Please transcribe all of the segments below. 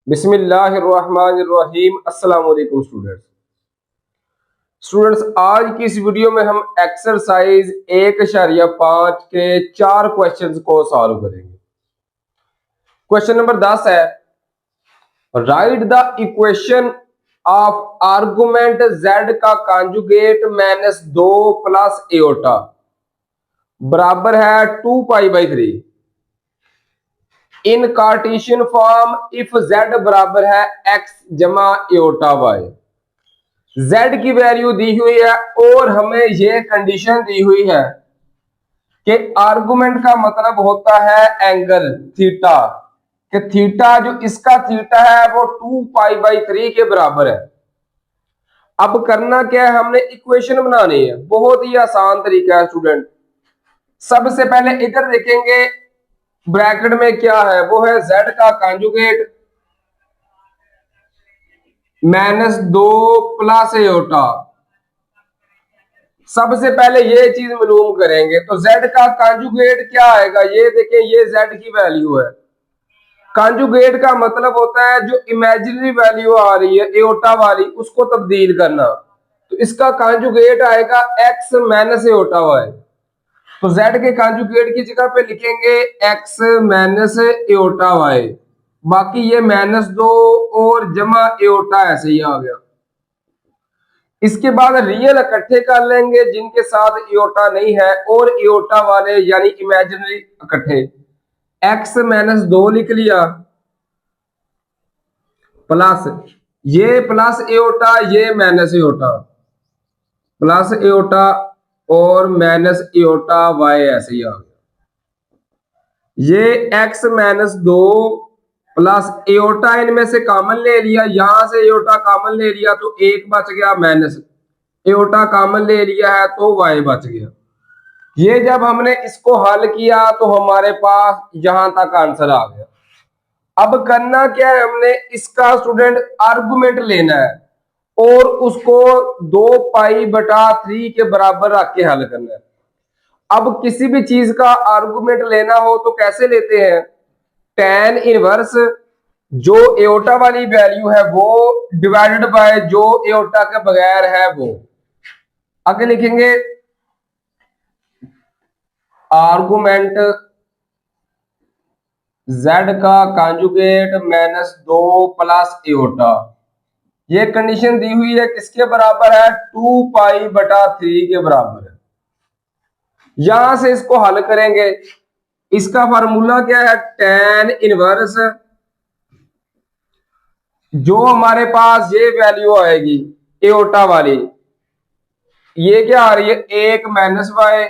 बिस्मिल्लाहिर्रहमानिर्रहीम। अस्सलाम वालेकुम स्टूडेंट्स, आज की इस वीडियो में हम एक्सरसाइज 1.5 के 4 क्वेश्चंस को सॉल्व करेंगे। क्वेश्चन नंबर 10 है, right the equation of argument z का कॉन्जुगेट -2 प्लस एओटा बराबर है 2π/3 इन कार्टेशियन फॉर्म इफ z बराबर है x जमा एओटा y। z की वैल्यू दी हुई है और हमें यह कंडीशन दी हुई है कि आर्गुमेंट का मतलब होता है एंगल थीटा, कि थीटा जो इसका थीटा है वो 2π/3 के बराबर है। अब करना क्या है, हमने इक्वेशन बनानी है। बहुत ही आसान तरीका है स्टूडेंट। सबसे पहले इधर देखेंगे ब्रैकेट में क्या है, वो है z का कॉन्जुगेट -2 प्लस एओटा। सबसे पहले ये चीज मालूम करेंगे तो z का कॉन्जुगेट क्या आएगा, ये देखें, ये z की वैल्यू है। कॉन्जुगेट का मतलब होता है जो इमेजिनरी वैल्यू आ रही है एओटा वाली उसको तब्दील करना। तो इसका कॉन्जुगेट आएगा x माइनस एओटा y। तो z के कॉन्जुगेट की जगह पे लिखेंगे x माइनस एओटा y, बाकी ये -2 और जमा एओटा ऐसे ही आ गया। इसके बाद रियल इकट्ठे कर लेंगे जिनके साथ एओटा नहीं है और एओटा वाले यानी इमेजिनरी इकट्ठे। x -2 लिख लिया प्लस ये प्लस एओटा, ये माइनस एओटा, प्लस एओटा और माइनस एओटा y ऐसे ही आ गया। ये x -2 प्लस एओटा इनमें से कॉमन ले लिया, यहां से एओटा कॉमन ले लिया तो एक बच गया, माइनस एओटा कॉमन ले लिया है तो y बच गया। ये जब हमने इसको हल किया तो हमारे पास यहां तक आंसर आ गया। अब करना क्या है, हमने इसका स्टूडेंट आर्गुमेंट लेना है और उसको 2π/3 के बराबर रख के हल करना है। अब किसी भी चीज का आर्गुमेंट लेना हो तो कैसे लेते हैं, tan इनवर्स जो एओटा वाली वैल्यू है वो डिवाइडेड बाय जो एओटा के बगैर है वो। आगे लिखेंगे आर्गुमेंट z का कॉन्जुगेट -2 प्लस एओटा। ये कंडीशन दी हुई है किसके बराबर है, 2π/3 के बराबर है। यहां से इसको हल करेंगे। इसका फार्मूला क्या है, tan इनवर्स जो हमारे पास ये वैल्यू आएगी एओटा वाली, ये क्या आ रही है 1 -y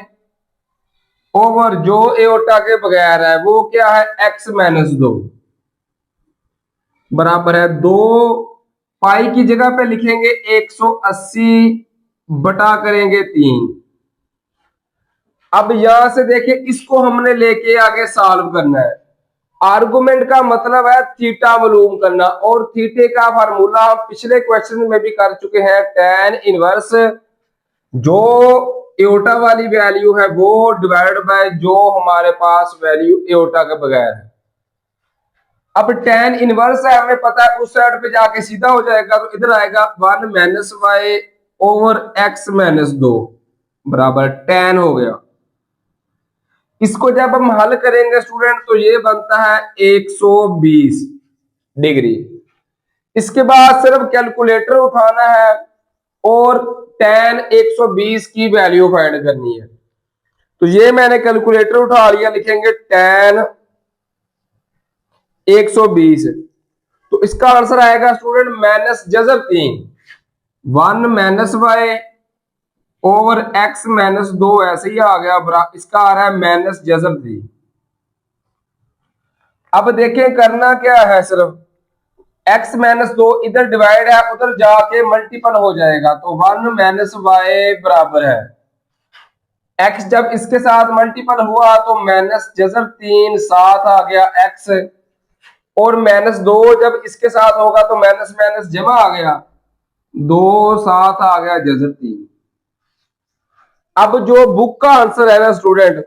ओवर जो एओटा के बगैर है वो क्या है x -2 बराबर है 2 पाई की जगह पे लिखेंगे 180 बटा करेंगे 3। अब यहां से देखिए इसको हमने लेके आगे सॉल्व करना है। आर्गुमेंट का मतलब है थीटा मालूम करना और थीटे का फार्मूला हम पिछले क्वेश्चन में भी कर चुके हैं, tan इनवर्स जो एओटा वाली वैल्यू है वो डिवाइड बाय जो हमारे पास वैल्यू एओटा के बगैर है। अब tan इनवर्स है हमें पता है, उस साइड पे जाके सीधा हो जाएगा तो इधर आएगा 1 -y ओवर x -2 बराबर tan हो गया। इसको जब हम हल करेंगे स्टूडेंट तो ये बनता है 120 डिग्री। इसके बाद सिर्फ कैलकुलेटर उठाना है और tan 120 की वैल्यू फाइंड करनी है। तो ये मैंने कैलकुलेटर उठा लिया, लिखेंगे tan 120 तो इसका आंसर आएगा स्टूडेंट -3 1 -y ओवर x -2 ऐसे ही आ गया, इसका आ रहा है -3। अब देखें करना क्या है, सिर्फ x -2 इधर डिवाइड है उधर जाके मल्टीपल हो जाएगा तो 1 -y बराबर है x। जब इसके साथ मल्टीपल हुआ तो -3 साथ आ गया x और -2 जब इसके साथ होगा तो माइनस माइनस जमा आ गया 2 साथ आ गया -3। अब जो बुक का आंसर है ना स्टूडेंट,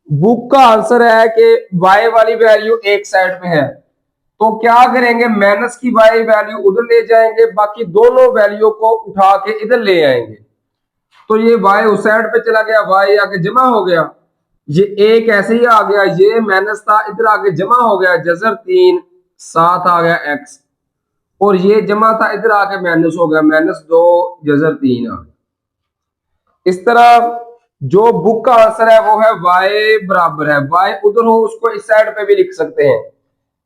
बुक का आंसर है कि y वाली वैल्यू एक साइड पे है तो क्या करेंगे, माइनस की वाई वैल्यू उधर ले जाएंगे, बाकी दोनों वैल्यू को उठा के इधर ले आएंगे। तो ये वाई उस साइड पे चला गया, वाई आके जमा हो गया, ये एक ऐसे ही आ गया, ये माइनस था इधर आके जमा हो गया, जजर 3 साथ आ गया एक्स, और ये जमा था इधर आके माइनस हो गया, -2 जजर 3 आ गया। इस तरह जो बुक का आंसर है वो है y बराबर है, y उधर हो उसको इस साइड पे भी लिख सकते हैं।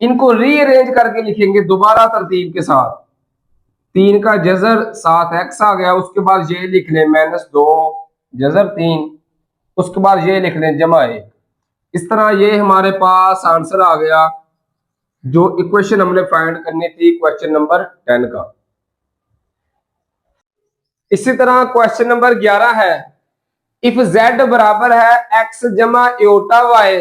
इनको रीअरेंज करके लिखेंगे दोबारा तरतीब के साथ। 3 का जजर 7x आ गया, उसके बाद ये लिख लें -2 जजर 3, उसके बाद ये लिख लें जमा 1। इस तरह ये हमारे पास आंसर आ गया जो इक्वेशन हमने फाइंड करनी थी क्वेश्चन नंबर 10 का। इसी तरह क्वेश्चन नंबर 11 है, इफ z बराबर है x जमा एटा y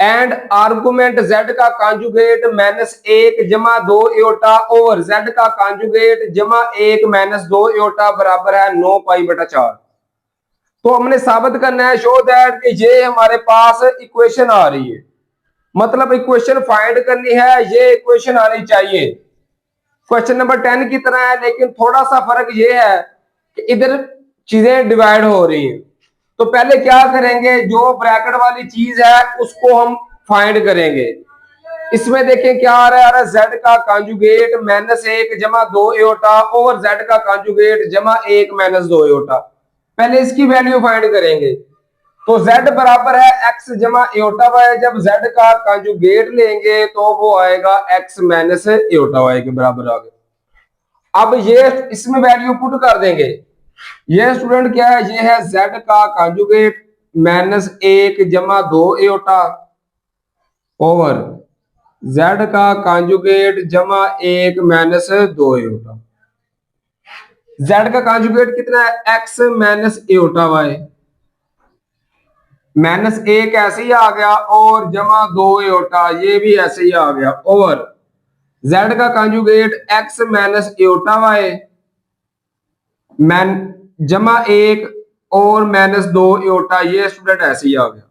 एंड आर्गुमेंट z का कॉन्जुगेट -1 जमा 2 एटा ओवर z का कॉन्जुगेट जमा 1 -2 एटा बराबर है 9 पाई बटा 4। तो हमने साबित करना है शो दैट कि ये हमारे पास इक्वेशन आ रही है, मतलब इक्वेशन फाइंड करनी है, ये इक्वेशन आनी चाहिए। क्वेश्चन नंबर 10 की तरह है, लेकिन थोड़ा सा फर्क ये है कि इधर चीजें डिवाइड हो रही हैं। तो पहले क्या करेंगे, जो ब्रैकेट वाली चीज है उसको हम फाइंड करेंगे। इसमें देखें क्या आ रहा है, z का कॉन्जुगेट -1 जमा 2 एटा ओवर z का कॉन्जुगेट जमा 1 -2 एटा। पहले इसकी वैल्यू फाइंड करेंगे। तो z बराबर है x जमा एटा y, जब z का कॉन्जुगेट लेंगे तो वो आएगा x माइनस एटा y के बराबर आ गया। अब ये इसमें वैल्यू पुट कर देंगे। ये स्टूडेंट क्या है, ये है z का कॉन्जुगेट -1 जमा 2 एटा ओवर z का कॉन्जुगेट जमा 1 -2 एटा। z का कॉन्जुगेट कितना है, x माइनस एटा y, -1 ऐसे ही आ गया और जमा 2 एटा ये भी ऐसे ही आ गया ओवर z का कॉन्जुगेट x माइनस एटा y जमा 1 और -2 एटा, ये स्टूडेंट ऐसे ही आ गया।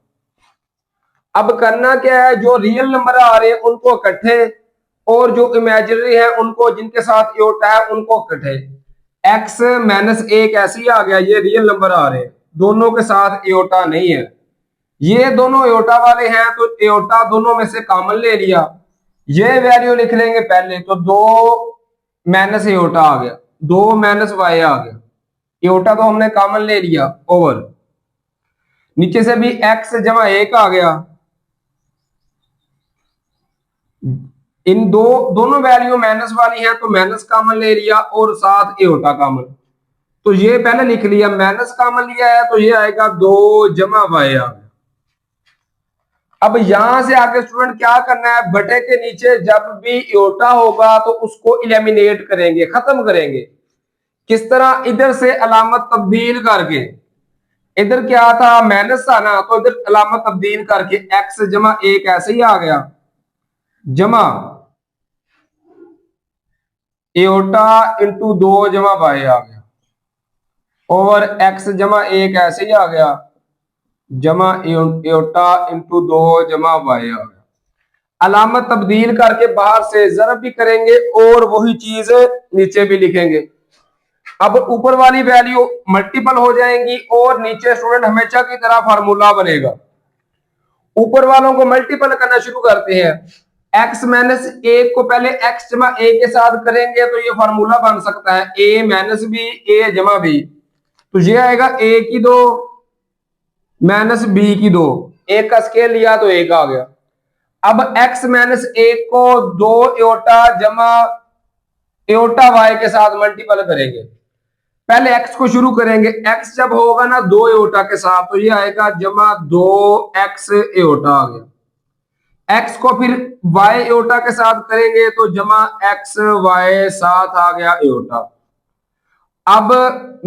अब करना क्या है, जो रियल नंबर आ रहे हैं उनको इकट्ठे और जो इमेजिनरी है उनको, जिनके साथ एटा है उनको इकट्ठे। x -1 ऐसे ही आ गया, ये रियल नंबर आ रहे हैं, दोनों के साथ एटा नहीं है। ये दोनों एटा वाले हैं तो एटा दोनों में से कॉमन ले लिया, ये वैल्यू लिख लेंगे पहले, तो 2 माइनस एटा आ गया, 2 माइनस वाई आ गया, एटा तो हमने कॉमन ले लिया ओवर नीचे से भी x जमा 1 आ गया। इन दोनों वैल्यू माइनस वाली हैं तो माइनस कॉमन ले लिया और साथ एटा कॉमन, तो ये पहले लिख लिया, माइनस कॉमन लिया है तो ये आएगा 2 जमा वाई आ गया। अब यहां से आगे स्टूडेंट क्या करना है, बटे के नीचे जब भी एटा होगा तो उसको इलिमिनेट करेंगे, खत्म करेंगे। किस तरह, इधर से अलामत तब्दील करके, इधर क्या था माइनस था ना, तो इधर अलामत तब्दील करके x जमा 1 ऐसे ही आ गया जमा एटा इंटू 2 जमा वाई आ गया ओवर x जमा 1 ऐसे ही आ गया जमा एटा इंटू 2 जमा वाई आ गया। अलामत तब्दील करके बाहर से जरब भी करेंगे और वही चीज नीचे भी लिखेंगे। अब ऊपर वाली वैल्यू मल्टीपल हो जाएंगी और नीचे स्टूडेंट हमेशा की तरह फार्मूला बनेगा। ऊपर वालों को मल्टीपल करना शुरू करते हैं, x माइनस 1 को पहले x जमा a के साथ करेंगे तो ये फार्मूला बन सकता है a माइनस b a जमा b, तो ये आएगा a की 2 माइनस b की 2, एक का स्केल लिया तो 1 आ गया। अब x माइनस 1 को 2 एटा जमा एटा y के साथ मल्टीपल करेंगे। पहले x को शुरू करेंगे, x जब होगा ना 2 एटा के साथ तो ये आएगा जमा 2x एटा आ गया। x को फिर y एटा के साथ करेंगे तो जमा x y साथ आ गया एटा। अब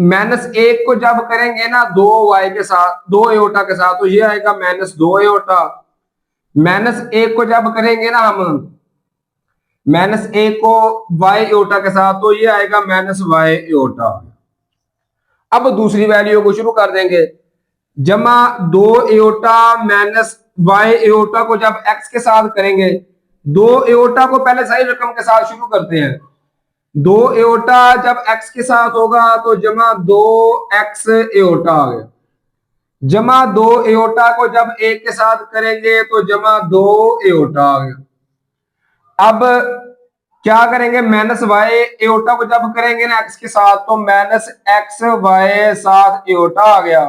-1 को जब करेंगे ना 2y के साथ, 2 एटा के साथ, तो ये आएगा -2 एटा। -1 को जब करेंगे ना हम -1 को y एटा के साथ तो ये आएगा -y एटा। अब दूसरी वैल्यू को शुरू कर देंगे, जमा 2 एटा माइनस y एटा को जब x के साथ करेंगे, दो एओटा को पहले सही रकम के साथ शुरू करते हैं। दो एओटा जब एक्स के साथ होगा तो जमा दो एक्स एओटा आ गया, जमा दो एओटा को जब एक के साथ करेंगे तो जमा दो एओटा आ गया। अब क्या करेंगे, माइनस वाई एओटा को जब करेंगे ना एक्स के साथ तो माइनस एक्स वाई साथ एओटा आ गया,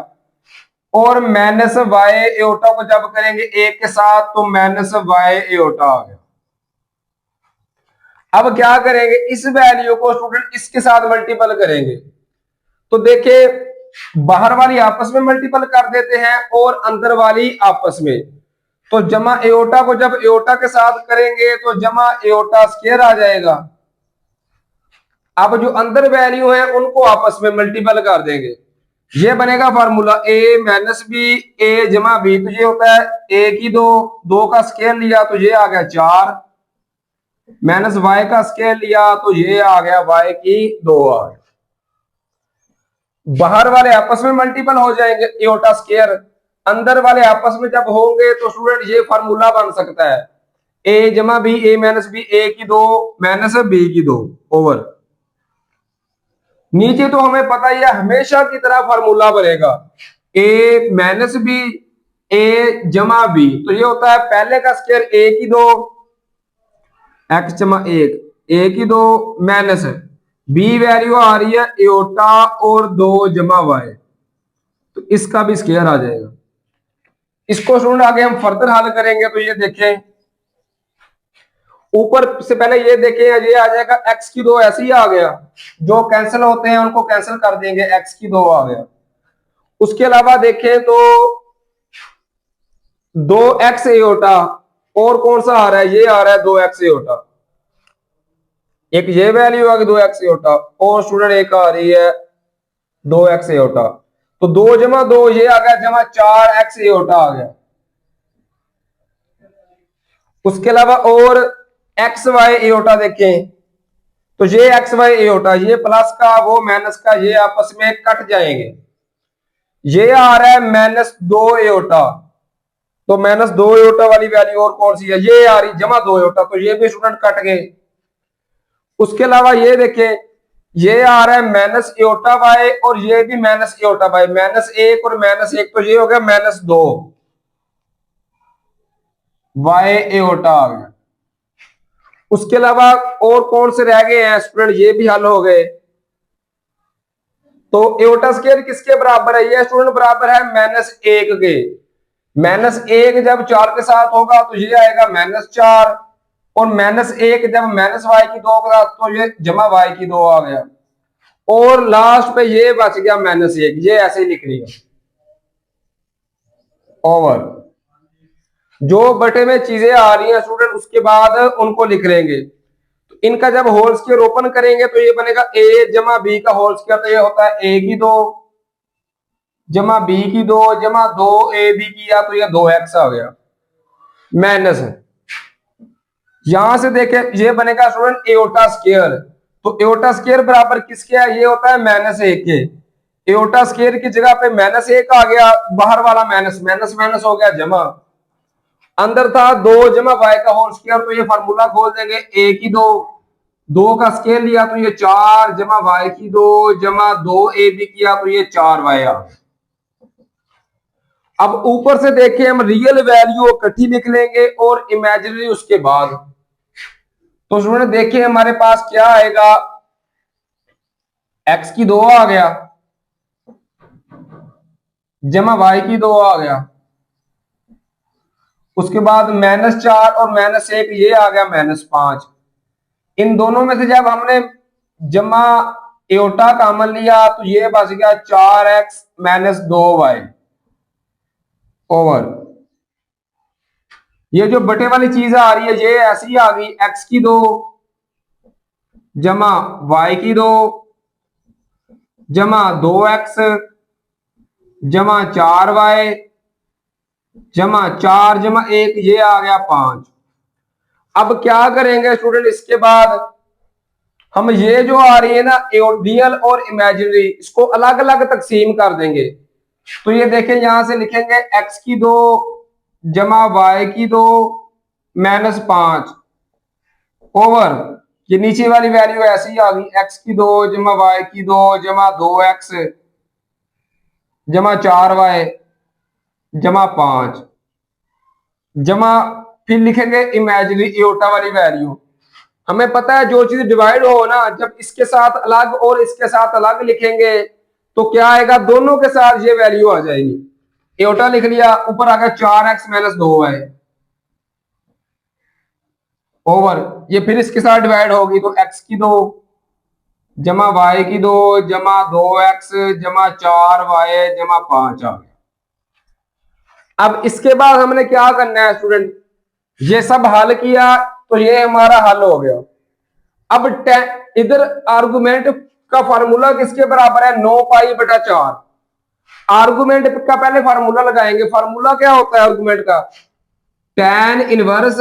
और माइनस वाई एओटा को जब करेंगे एक के साथ तो माइनस वाई एओटा आ गया। अब क्या करेंगे, इस वैल्यू को स्टूडेंट इसके साथ मल्टीपल करेंगे, तो देखिए बाहर वाली आपस में मल्टीपल कर देते हैं और अंदर वाली आपस में, तो जमा एओटा को जब एओटा के साथ करेंगे तो जमा एओटा स्क्वायर आ जाएगा। अब जो अंदर वैल्यू है उनको आपस में मल्टीपल कर देंगे, ये बनेगा फार्मूला ए माइनस बी ए जमा बी, तो ये होता है ए की दो, दो का स्क्वायर लिया तो ये आ गया चार, माइनस वाई का स्क्वायर लिया तो ये आ गया वाई की दो आ गया। बाहर वाले आपस में मल्टीपल हो जाएंगे एओटा स्क्वायर, अंदर वाले आपस में जब होंगे तो स्टूडेंट ये फार्मूला बन सकता है ए जमा बी ए माइनस बी ए की दो माइनस बी की दो ओवर, नीचे तो हमें पता ही है हमेशा की तरह फार्मूला बनेगा ए माइनस बी ए जमा बी, तो ये होता है पहले का स्क्वायर ए की दो एक्स जमा एक ए की दो माइनस बी वैल्यू आ रही है एओटा और दो जमा वाई, तो इसका भी स्क्वायर आ जाएगा। इसको स्टूडेंट आगे हम फर्दर हल करेंगे, तो ये देखें ऊपर से पहले ये देखें ये आ जाएगा एक्स की दो ऐसे ही आ गया, जो कैंसिल होते हैं उनको कैंसिल कर देंगे, एक्स की दो आ गया। उसके अलावा देखें तो दो एक्स एओटा और कौन सा आ रहा है, ये आ रहा है दो एक्स एओटा, एक ये वैल्यू आ गई दो एक्स एओटा और स्टूडेंट एक आ रही है दो एक्स एओटा, तो दो जमा दो ये आ गया जमा चार एक्स एओटा आ गया। उसके अलावा और एक्स वाई एओटा देखें तो ये एक्स वाई एओटा ये प्लस का वो माइनस का ये आपस में कट जाएंगे, ये आ रहा है माइनस दो एओटा, तो माइनस दो एओटा वाली वैल्यू और कौन सी है, ये आ रही जमा दो एओटा, तो ये भी स्टूडेंट कट गए। उसके अलावा ये देखें ये आ रहा है माइनस एओटा वाई और ये भी माइनस एओटा वाई, माइनस एक और माइनस एक, तो ये हो गया माइनस दो वाई एओटा आ गया। उसके अलावा और कौन से रह गए हैं स्टूडेंट, ये भी हल हो गए। तो एओटा स्क्वायर किसके बराबर है, ये स्टूडेंट बराबर है माइनस एक के, माइनस एक जब चार के साथ होगा तो ये आएगा माइनस चार, और माइनस एक जब माइनस वाई की दो के साथ तो ये जमा वाई की दो आ गया, और लास्ट पे ये बच गया माइनस एक, ये ऐसे ही लिख लिया ओवर। जो बटे में चीजें आ रही हैं स्टूडेंट उसके बाद उनको लिख लेंगे, तो इनका जब होल स्क्वायर ओपन करेंगे तो ये बनेगा ए जमा बी का होल स्क्वायर, तो ये होता है ए की दो जमा बी की दो जमा दो ए बी किया तो ये दो एक्स आ गया माइनस, यहां से देखें ये बनेगा स्टूडेंट एओटा स्क्वायर, तो एओटा स्क्वायर बराबर किसके है, ये होता है माइनस एक के, एओटा स्क्वायर की जगह पे माइनस एक आ गया, बाहर वाला माइनस माइनस माइनस हो गया जमा, अंदर था दो जमा वाई का होल स्क्वायर, तो ये फार्मूला खोल देंगे ए की दो, दो का स्क्वायर लिया तो ये चार जमा वाई की दो जमा दो ए बी किया तो ये चार वाई आ गया। अब ऊपर से देखें हम रियल वैल्यू इकट्ठी लिख लेंगे और इमेजिनरी उसके बाद, तो स्टूडेंट देखिए हमारे पास क्या आएगा, एक्स की दो आ गया जमा वाई की दो आ गया, उसके बाद माइनस चार और माइनस एक ये आ गया माइनस पांच, इन दोनों में से जब हमने जमा एओटा कॉमन लिया तो ये बच गया चार एक्स माइनस दो वाई ओवर, ये जो बटे वाली चीज आ रही है ये ऐसी आ गई एक्स की दो जमा वाई की दो जमा दो एक्स जमा चार वाई जमा चार जमा एक ये आ गया पांच। अब क्या करेंगे स्टूडेंट, इसके बाद हम ये जो आ रही है ना रियल और इमेजिनरी इसको अलग अलग तकसीम कर देंगे, तो ये देखें यहां से लिखेंगे एक्स की दो जमा वाई की दो माइनस पांच, ओवर ये नीचे वाली वैल्यू ऐसी ही आ गई, एक्स की 2 जमा वाई की 2 जमा 2x जमा 4y जमा 5 जमा, फिर लिखेंगे इमेजिनरी एओर्टा वाली वैल्यू। हमें पता है जो चीज डिवाइड हो ना, जब इसके साथ अलग और इसके साथ अलग लिखेंगे तो क्या आएगा, दोनों के साथ ये वैल्यू आ जाएगी। एओर्टा लिख लिया, ऊपर आ गया 4x माइनस 2y ओवर, ये फिर इसके साथ डिवाइड होगी तो x की 2 जमा y की 2 जमा 2x जमा 4y जमा 5 आ गया। अब इसके बाद हमने क्या करना है स्टूडेंट, ये सब हल किया तो ये हमारा हल हो गया। अब इधर आर्गुमेंट का फार्मूला किसके बराबर है, 9 पाई बटा 4। आर्गुमेंट का पहले फार्मूला लगाएंगे। फार्मूला क्या होता है आर्गुमेंट का, tan इनवर्स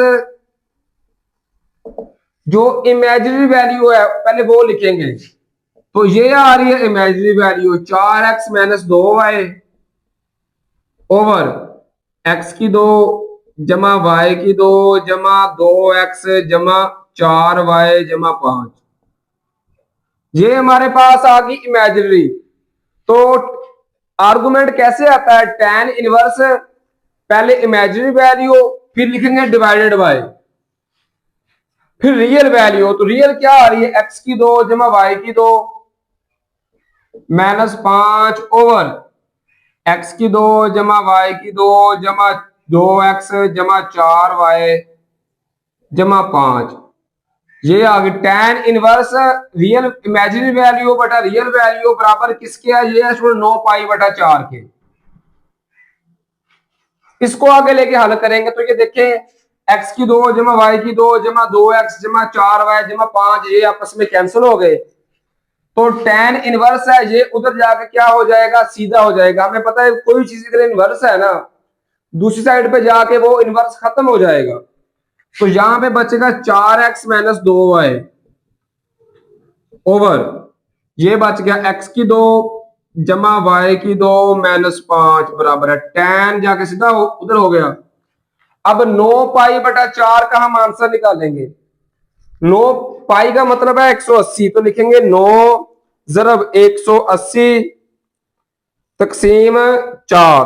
जो इमेजिनरी वैल्यू है पहले वो लिखेंगे। तो ये आ रही है imaginary value 4x minus 2y over x की 2 जमा y की 2 जमा 2x जमा 4y जमा 5। ये हमारे पास आ गई इमेजिनरी। तो आर्गुमेंट कैसे आता है, tan इनवर्स पहले इमेजिनरी वैल्यू फिर लिखेंगे डिवाइडेड बाय फिर रियल वैल्यू। तो रियल क्या आ रही है, x की 2 जमा y की 2 माइनस 5 ओवर x की 2 जमा y की 2 जमा 2x जमा 4y जमा 5। ये आ गई tan inverse real imaginary value बटा रियल वैल्यू बराबर किसके है, ये है 9 पाई बटा 4 के। इसको आगे लेके हल करेंगे तो ये देखें x की 2 जमा y की 2 जमा 2x जमा 4y जमा 5 ये आपस में कैंसिल हो गए। तो tan इनवर्स है ये उधर जाके क्या हो जाएगा, सीधा हो जाएगा। हमें पता है कोई चीज के लिए इनवर्स है ना, दूसरी साइड पे जाके वो इनवर्स खत्म हो जाएगा। तो यहां पे बचेगा 4x माइनस 2y ओवर ये बच गया x की 2 जमा y की 2 माइनस 5 बराबर है tan जाके सीधा उधर हो गया। अब 9 पाई बटा 4 का हम आंसर निकालेंगे। 9 पाई का मतलब है 180, तो लिखेंगे 9 जरब 180 तकसीम 4,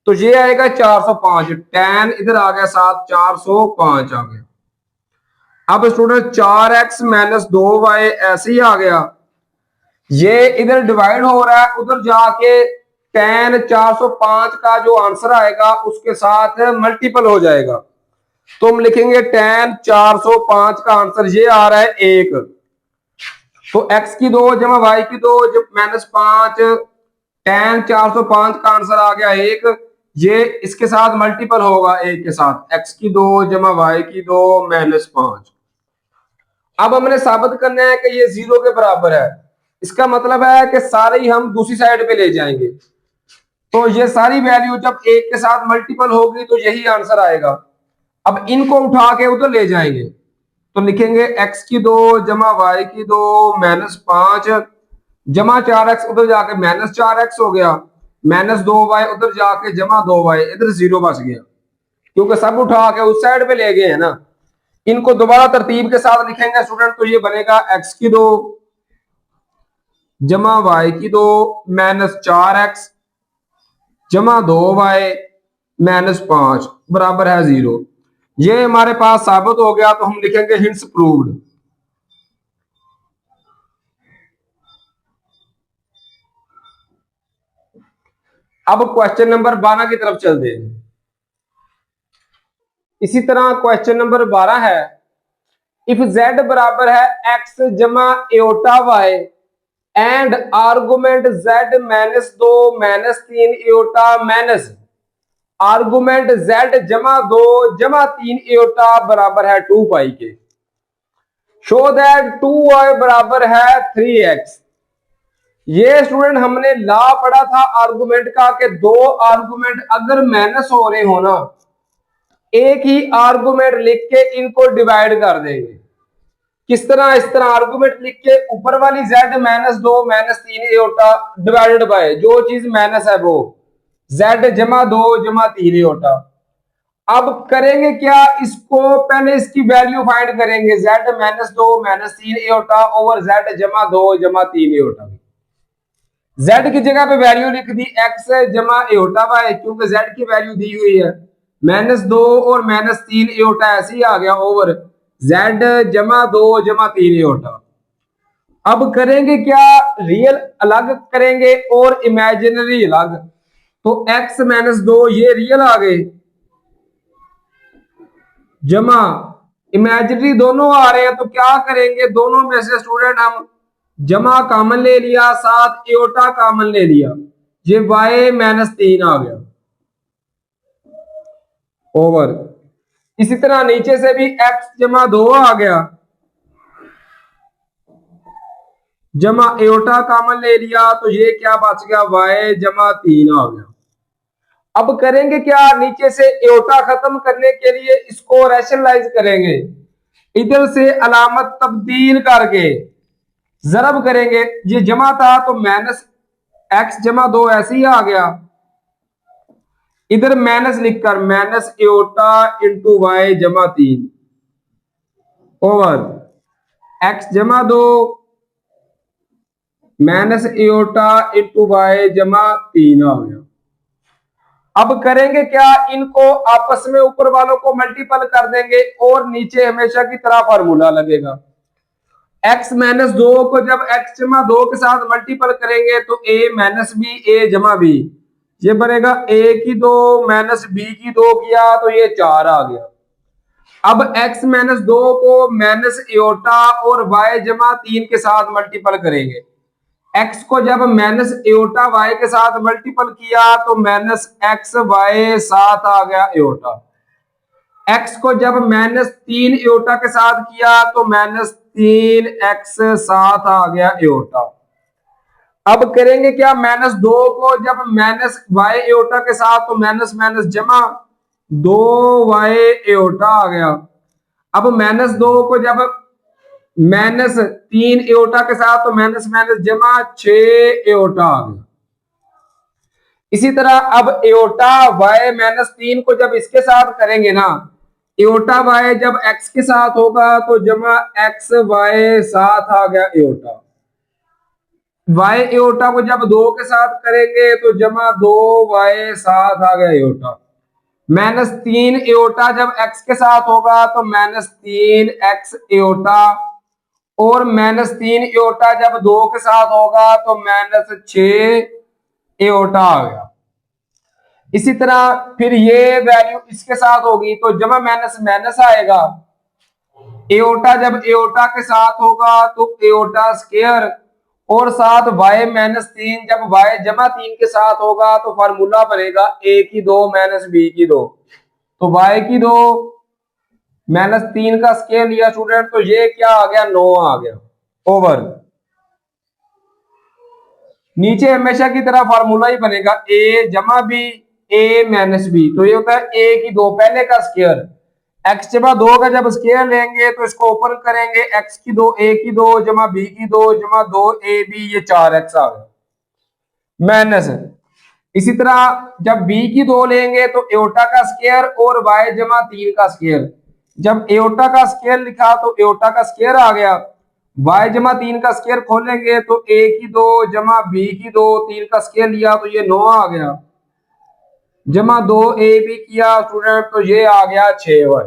तो ये आएगा 405। tan इधर आ गया 7, 405 आ गया। अब स्टूडेंट 4x माइनस 2y ऐसे ही आ गया, ये इधर डिवाइड हो रहा है, उधर जाके tan 405 का जो आंसर आएगा उसके साथ मल्टीपल हो जाएगा। तो हम लिखेंगे tan 405 का आंसर ये आ रहा है 1। तो x की 2 जमा y की 2 माइनस 5 tan 405 का आंसर आ गया 1। ये इसके साथ मल्टीपल होगा 1 के साथ, x की 2 जमा y की 2 माइनस 5। अब हमने साबित करना है कि ये 0 के बराबर है। इसका मतलब है कि सारे ही हम दूसरी साइड पे ले जाएंगे। तो ये सारी वैल्यू जब 1 के साथ मल्टीपल होगी तो यही आंसर आएगा। अब इनको उठा के उधर ले जाएंगे तो लिखेंगे x की 2 जमा y की 2 माइनस 5 जमा 4x उधर जाके माइनस 4x हो गया, माइनस 2y उधर जाके जमा 2y, इधर 0 बच गया क्योंकि सब उठा के उस साइड पे ले गए हैं ना। इनको दोबारा तरतीब के साथ लिखेंगे स्टूडेंट तो ये बनेगा x की 2 जमा y की 2 माइनस 4x जमा 2y माइनस 5 बराबर है 0। ये हमारे पास साबित हो गया तो हम लिखेंगे हिंट्स प्रूव्ड। अब क्वेश्चन नंबर 12 की तरफ चलते हैं। इसी तरह क्वेश्चन नंबर 12 है, इफ z बराबर है x जमा aorta y and argument z minus 2 minus 3 aorta minus argument z जमा 2 जमा 3 एओटा बराबर है 2 पाई के, शो दैट 2y बराबर है 3x। ये स्टूडेंट हमने ला पढ़ा था आर्गुमेंट का कि दो आर्गुमेंट अगर माइनस हो रहे हो ना, एक ही आर्गुमेंट लिख के इनको डिवाइड कर देंगे। किस तरह, इस तरह आर्गुमेंट लिख के ऊपर वाली z minus 2 minus 3 aorta divided by जो चीज माइनस है वो z जमा 2 जमा 3 एओटा। अब करेंगे क्या, इसको पहले इसकी वैल्यू फाइंड करेंगे, z -2 -3 एओटा ओवर z जमा 2 जमा 3 एओटा। z की जगह पे वैल्यू लिख दी x जमा एओटा y, क्योंकि z की वैल्यू दी हुई है -2 और -3 एओटा, ऐसे ही आ गया ओवर z जमा 2 जमा 3 एओटा। अब करेंगे क्या, रियल अलग करेंगे और इमेजिनरी अलग। तो x -2 ये रियल आ गए, जमा इमेजिनरी दोनों आ रहे हैं, तो क्या करेंगे, दोनों में से स्टूडेंट हम जमा कॉमन ले लिया, साथ एओटा कॉमन ले लिया, ये y -3 आ गया ओवर। इसी तरह नीचे से भी x जमा 2 आ गया, जमा एओटा कॉमन ले लिया, तो ये क्या बच गया, y जमा 3 आ गया। अब करेंगे क्या, नीचे से एओटा खत्म करने के लिए इसको रैशनलाइज करेंगे, इधर से अलामत तब्दील करके जरब करेंगे, ये जमा था तो -x जमा 2 ऐसे ही आ गया, इधर माइनस लिखकर -एओटा इंटू वाई जमा 3 ओवर x जमा 2 -एओटा इंटू वाई जमा 3 आ गया। अब करेंगे क्या, इनको आपस में ऊपर वालों को मल्टीपल कर देंगे और नीचे हमेशा की तरह फार्मूला लगेगा। x -2 को जब x जमा 2 के साथ मल्टीपल करेंगे तो a -b a जमा b, ये बनेगा a की 2 -b की 2 किया तो ये 4 आ गया। अब x -2 को -एओटा और y जमा 3 के साथ मल्टीपल करेंगे, x को जब -एओटा y के साथ मल्टीपल किया तो -xy 7 आ गया एओटा, x को जब -3 एओटा के साथ किया तो -3x 7 आ गया एओटा। अब करेंगे क्या, -2 को जब -y एओटा के साथ तो माइनस जमा 2y एओटा आ गया। अब -2 को जब -3 एओटा के साथ तो माइनस जमा 6 एओटा आ गया। इसी तरह अब एओटा y -3 को जब इसके साथ करेंगे ना, एओटा y जब x के साथ होगा तो जमा x y 7 आ गया एओटा, y एओटा को जब 2 के साथ करेंगे तो जमा 2y 7 आ गया एओटा, -3 एओटा जब x के साथ होगा तो -3x एओटा, और -3 एओटा जब 2 के साथ होगा तो -6 एओटा आ गया। इसी तरह फिर ये वैल्यू इसके साथ होगी तो जमा माइनस आएगा, एओटा जब एओटा के साथ होगा तो एओटा स्क्वायर, और साथ y -3 जब y जमा 3 के साथ होगा तो फार्मूला बनेगा a की 2 -b की 2, तो y की 2 -3 का स्क्वायर लिया स्टूडेंट, तो ये क्या आ गया, 9 आ गया ओवर। नीचे हमेशा की तरह फार्मूला ही बनेगा a जमा b a -b, तो ये होता है a की 2 पहले का स्क्वायर, x जमा 2 का जब स्क्वायर लेंगे तो इसको ओपन करेंगे, x की 2 a की 2 जमा b की 2 जमा 2ab, ये 4x आ गया माइनस। इसी तरह जब b की 2 लेंगे तो एओटा का स्क्वायर और y जमा 3 का स्क्वायर, जब एओटा का स्क्वायर लिखा तो एओटा का स्क्वायर आ गया, y जमा 3 का स्क्वायर खोलेंगे तो a की 2 जमा b की 2 3 का स्क्वायर लिया तो ये 9 आ गया, जमा 2ab किया स्टूडेंट तो ये आ गया 6y।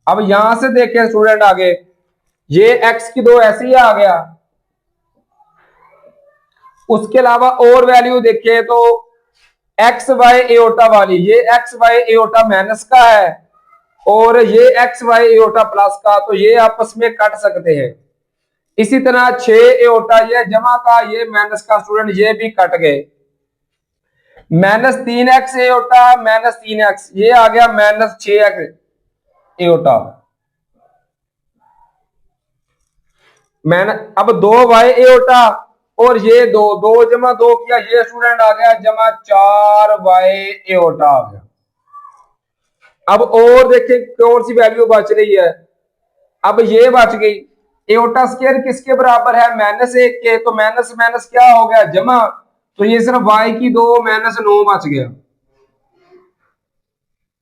अब यहां से देखें स्टूडेंट आगे, ये x की 2 ऐसे ही आ गया, उसके अलावा और वैल्यू देखें तो एक्स वाई एओटा वाली, ये एक्स वाई एओटा माइनस का है और ये एक्स वाई एओटा प्लस का, तो ये आपस में कट सकते हैं। इसी तरह 6 एओटा ये जमा का, ये माइनस का स्टूडेंट, ये भी कट गए। -3x एओटा -3x, ये आ गया -6x एओटा। अब 2y एओटा और ये 2 जमा 2 किया, ये स्टूडेंट आ गया जमा 4y एओटा आ गया। अब और देखें कौन सी वैल्यू बच रही है, अब ये बच गई, एओटा स्क्वायर किसके बराबर है, -1 के, तो माइनस क्या हो गया, जमा, तो ये सिर्फ y की 2 -9 बच गया।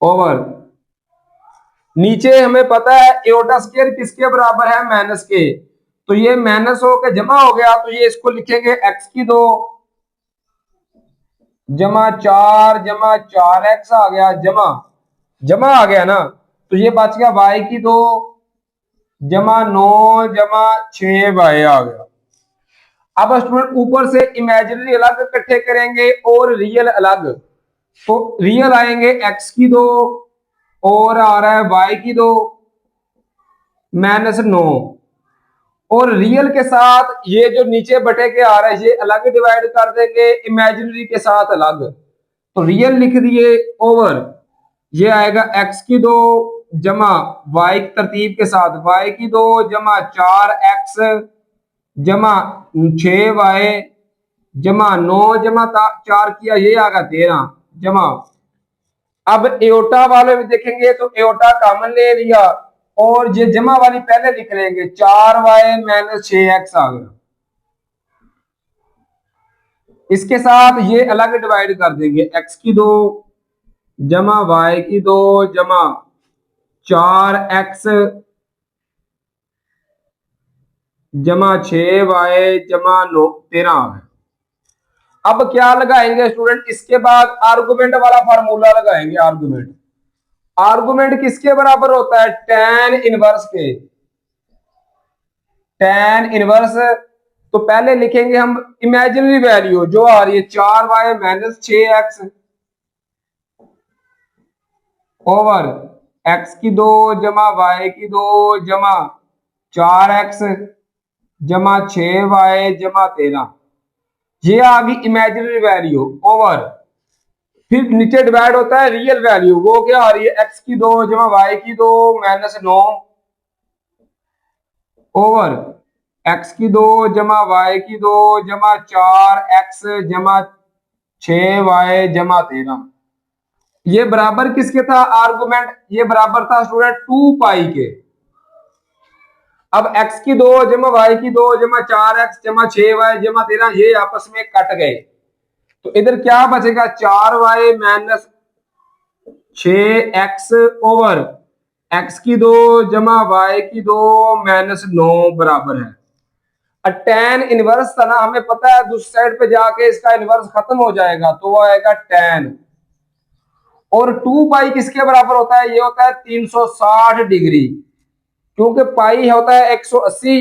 ओवर, नीचे हमें पता है एओटा स्क्वायर किसके बराबर है, माइनस के, तो ये माइनस होकर जमा हो गया, तो ये इसको लिखेंगे एक्स की 2 जमा 4x आ गया, जमा जमा आ गया ना, तो ये बच गया y की 2 जमा 9 जमा 6y आ गया। अब स्टूडेंट ऊपर से इमेजिनरी अलग इकट्ठे करेंगे और रियल अलग, तो रियल आएंगे x की 2 और आ रहा है y की 2 -9, और रियल के साथ ये जो नीचे बटे के आ रहा है ये अलग डिवाइड कर देंगे, इमेजिनरी के साथ अलग, तो रियल लिख दिए ओवर, ये आएगा x की 2 जमा y तरतीब के साथ y की 2 जमा 4x जमा 6y जमा 9 जमा 4 किया, ये आ गया 13 जमा। अब एओटा वाले में देखेंगे तो एओटा कॉमन ले लिया और ये जमा वाली पहले लिख लेंगे, 4y - 6x आ गया, इसके साथ ये अलग डिवाइड कर देंगे, x की 2 जमा y की 2 जमा 4x जमा 6y जमा 13 आ गया। अब क्या लगाएंगे स्टूडेंट, इसके बाद आर्गुमेंट वाला फार्मूला लगाएंगे। आर्गुमेंट, आर्गुमेंट किसके बराबर होता है, tan इनवर्स के, tan इनवर्स, तो पहले लिखेंगे हम इमेजिनरी वैल्यू जो आ रही है 4y - 6x ओवर x की 2 जमा y की 2 जमा 4x जमा 6y जमा 13, ये आ गई इमेजिनरी वैल्यू ओवर, फिर नीचे डिवाइड होता है रियल वैल्यू, वो क्या आ रही है x की 2 जमा y की 2 -9 ओवर x की 2 जमा y की 2 जमा 4x जमा 6y जमा 13, ये बराबर किसके था आर्गुमेंट, ये बराबर था स्टूडेंट 2 पाई के। अब x की 2 जमा y की 2 जमा 4x जमा 6y जमा 13 ये आपस में कट गए, तो इधर क्या बचेगा 4y - 6x ओवर x की 2 जमा y की 2 -9 बराबर है। tan इनवर्स था ना, हमें पता है दूसरी साइड पे जाके इसका इनवर्स खत्म हो जाएगा, तो वो आएगा tan, और 2 पाई किसके बराबर होता है, ये होता है 360 डिग्री, क्योंकि पाई होता है 180,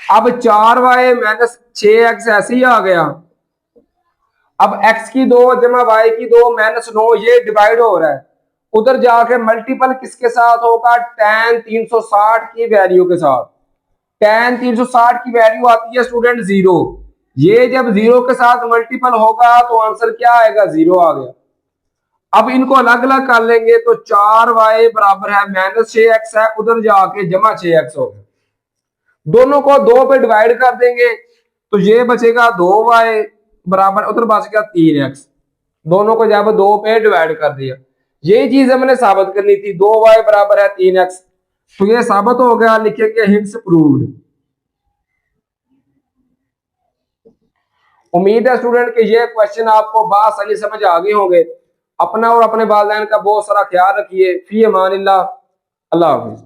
अब 4y - 6x ऐसे ही आ गया, अब x की 2 जमा y की 2 -9 ये डिवाइड हो रहा है, उधर जाके मल्टीपल किसके साथ होगा, tan 360 की वैल्यू के साथ, tan 360 की वैल्यू आती है स्टूडेंट 0, ये जब 0 के साथ मल्टीपल होगा तो आंसर क्या आएगा 0 आ गया। अब इनको अलग अलग कर लेंगे तो 4y बराबर है -6x है, उधर जाके जमा 6x हो गया, दोनों को 2 पे डिवाइड कर देंगे तो ये बचेगा 2y बराबर, उधर बच गया 3x, दोनों को जब 2 पे डिवाइड कर दिया, ये चीज हमने साबित करनी थी, 2y बराबर है 3x, तो ये साबित हो गया, लिखेंगे हिंट्स प्रूव्ड। उम्मीद है स्टूडेंट कि ये क्वेश्चन आपको बासानी समझ आ गए होंगे। अपना और अपने वालिदैन का बहुत सारा ख्याल रखिए। फी अमानिल्लाह, अल्लाह हाफिज।